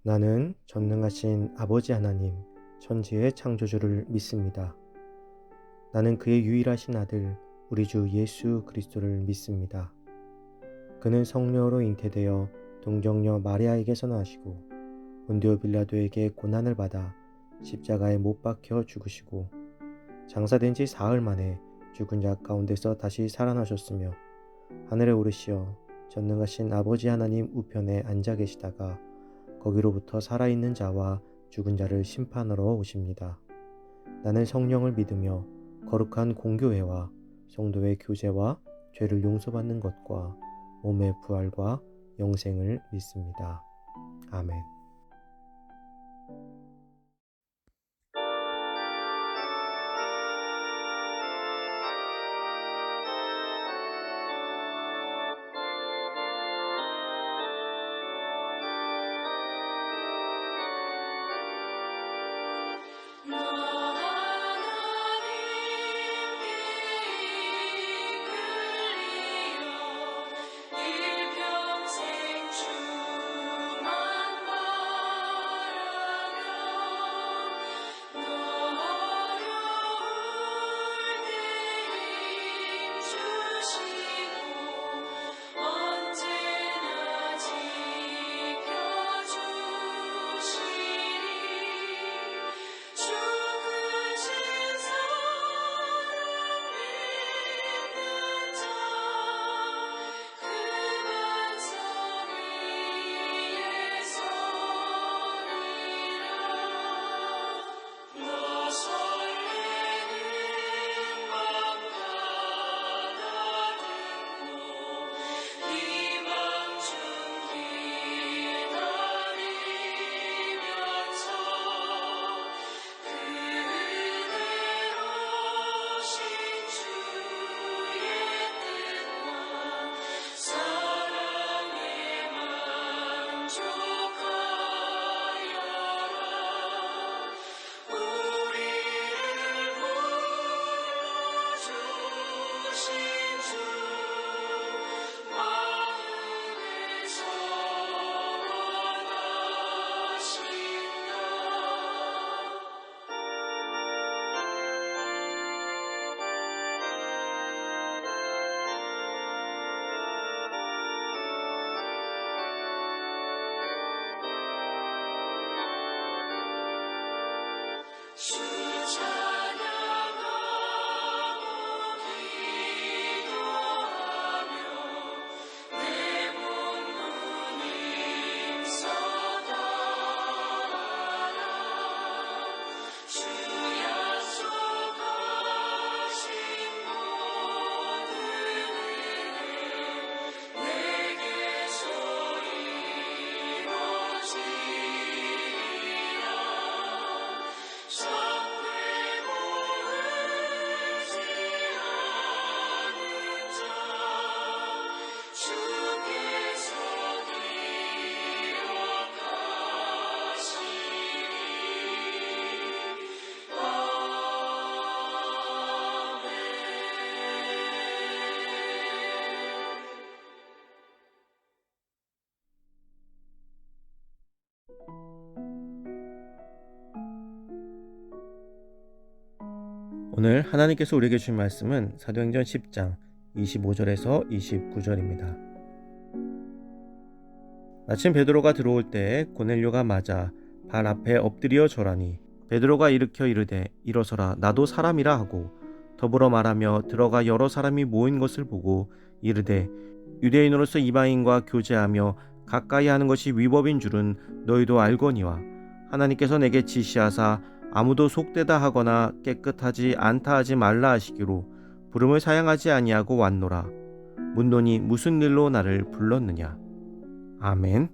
나는 전능하신 아버지 하나님, 천지의 창조주를 믿습니다. 나는 그의 유일하신 아들, 우리 주 예수 그리스도를 믿습니다. 그는 성령으로 잉태되어 동정녀 마리아에게서 나시고 본디오 빌라도에게 고난을 받아 십자가에 못 박혀 죽으시고 장사된 지 사흘 만에 죽은 자 가운데서 다시 살아나셨으며 하늘에 오르시어 전능하신 아버지 하나님 우편에 앉아 계시다가 거기로부터 살아있는 자와 죽은 자를 심판하러 오십니다. 나는 성령을 믿으며 거룩한 공교회와 성도의 교제와 죄를 용서받는 것과 몸의 부활과 영생을 믿습니다. 아멘. 오늘 하나님께서 우리에게 주신 말씀은 사도행전 10장 25절에서 29절입니다. 마침 베드로가 들어올 때에 고넬료가 맞아 발 앞에 엎드려 절하니 베드로가 일으켜 이르되 일어서라 나도 사람이라 하고 더불어 말하며 들어가 여러 사람이 모인 것을 보고 이르되 유대인으로서 이방인과 교제하며 가까이 하는 것이 위법인 줄은 너희도 알거니와 하나님께서 내게 지시하사 아무도 속되다 하거나 깨끗하지 않다 하지 말라 하시기로 부름을 사양하지 아니하고 왔노라. 묻노니 무슨 일로 나를 불렀느냐. 아멘.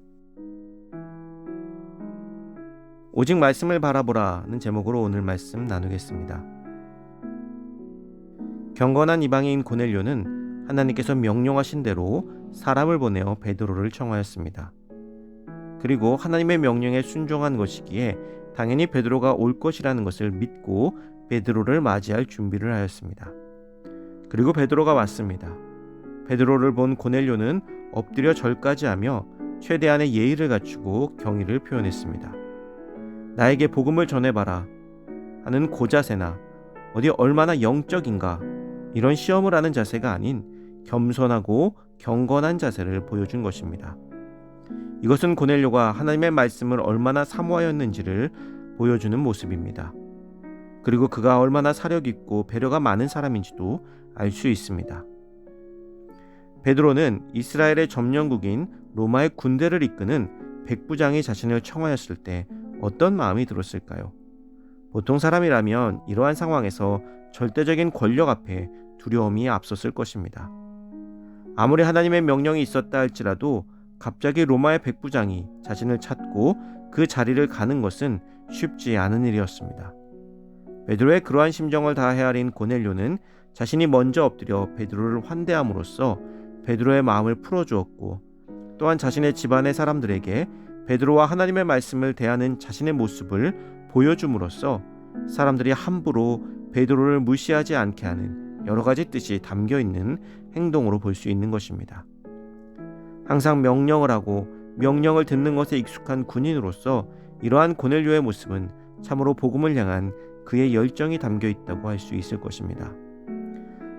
오직 말씀을 바라보라는 제목으로 오늘 말씀 나누겠습니다. 경건한 이방인 고넬료는 하나님께서 명령하신 대로 사람을 보내어 베드로를 청하였습니다. 그리고 하나님의 명령에 순종한 것이기에 당연히 베드로가 올 것이라는 것을 믿고 베드로를 맞이할 준비를 하였습니다. 그리고 베드로가 왔습니다. 베드로를 본 고넬료는 엎드려 절까지 하며 최대한의 예의를 갖추고 경의를 표현했습니다. 나에게 복음을 전해봐라 하는 고자세나 어디 얼마나 영적인가 이런 시험을 하는 자세가 아닌 겸손하고 경건한 자세를 보여준 것입니다. 이것은 고넬료가 하나님의 말씀을 얼마나 사모하였는지를 보여주는 모습입니다. 그리고 그가 얼마나 사력 있고 배려가 많은 사람인지도 알 수 있습니다. 베드로는 이스라엘의 점령국인 로마의 군대를 이끄는 백부장이 자신을 청하였을 때 어떤 마음이 들었을까요? 보통 사람이라면 이러한 상황에서 절대적인 권력 앞에 두려움이 앞섰을 것입니다. 아무리 하나님의 명령이 있었다 할지라도 갑자기 로마의 백부장이 자신을 찾고 그 자리를 가는 것은 쉽지 않은 일이었습니다. 베드로의 그러한 심정을 다 헤아린 고넬료는 자신이 먼저 엎드려 베드로를 환대함으로써 베드로의 마음을 풀어주었고, 또한 자신의 집안의 사람들에게 베드로와 하나님의 말씀을 대하는 자신의 모습을 보여줌으로써 사람들이 함부로 베드로를 무시하지 않게 하는 여러 가지 뜻이 담겨 있는 행동으로 볼 수 있는 것입니다. 항상 명령을 하고 명령을 듣는 것에 익숙한 군인으로서 이러한 고넬료의 모습은 참으로 복음을 향한 그의 열정이 담겨 있다고 할 수 있을 것입니다.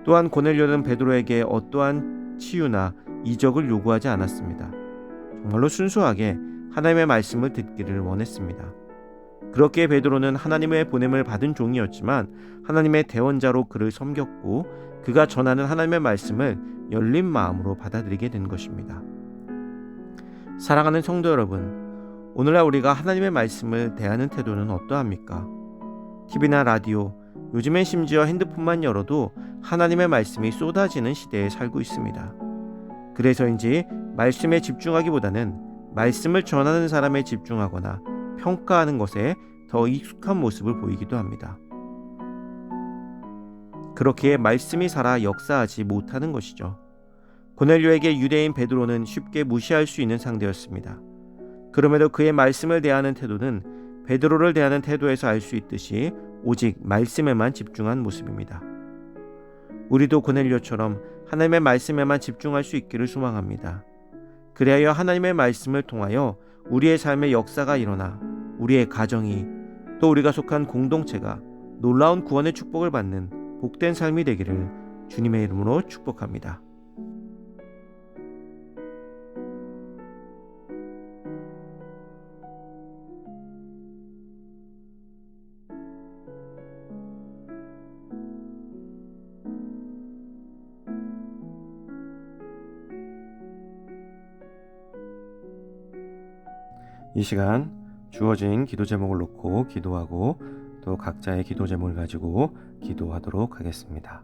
또한 고넬료는 베드로에게 어떠한 치유나 이적을 요구하지 않았습니다. 정말로 순수하게 하나님의 말씀을 듣기를 원했습니다. 그렇기에 베드로는 하나님의 보냄을 받은 종이었지만 하나님의 대원자로 그를 섬겼고, 그가 전하는 하나님의 말씀을 열린 마음으로 받아들이게 된 것입니다. 사랑하는 성도 여러분, 오늘날 우리가 하나님의 말씀을 대하는 태도는 어떠합니까? TV나 라디오, 요즘엔 심지어 핸드폰만 열어도 하나님의 말씀이 쏟아지는 시대에 살고 있습니다. 그래서인지 말씀에 집중하기보다는 말씀을 전하는 사람에 집중하거나 평가하는 것에 더 익숙한 모습을 보이기도 합니다. 그렇기에 말씀이 살아 역사하지 못하는 것이죠. 고넬료에게 유대인 베드로는 쉽게 무시할 수 있는 상대였습니다. 그럼에도 그의 말씀을 대하는 태도는 베드로를 대하는 태도에서 알 수 있듯이 오직 말씀에만 집중한 모습입니다. 우리도 고넬료처럼 하나님의 말씀에만 집중할 수 있기를 소망합니다. 그리하여 하나님의 말씀을 통하여 우리의 삶의 역사가 일어나 우리의 가정이, 또 우리가 속한 공동체가 놀라운 구원의 축복을 받는 복된 삶이 되기를 주님의 이름으로 축복합니다. 이 시간 주어진 기도 제목을 놓고 기도하고 또 각자의 기도 제목을 가지고 기도하도록 하겠습니다.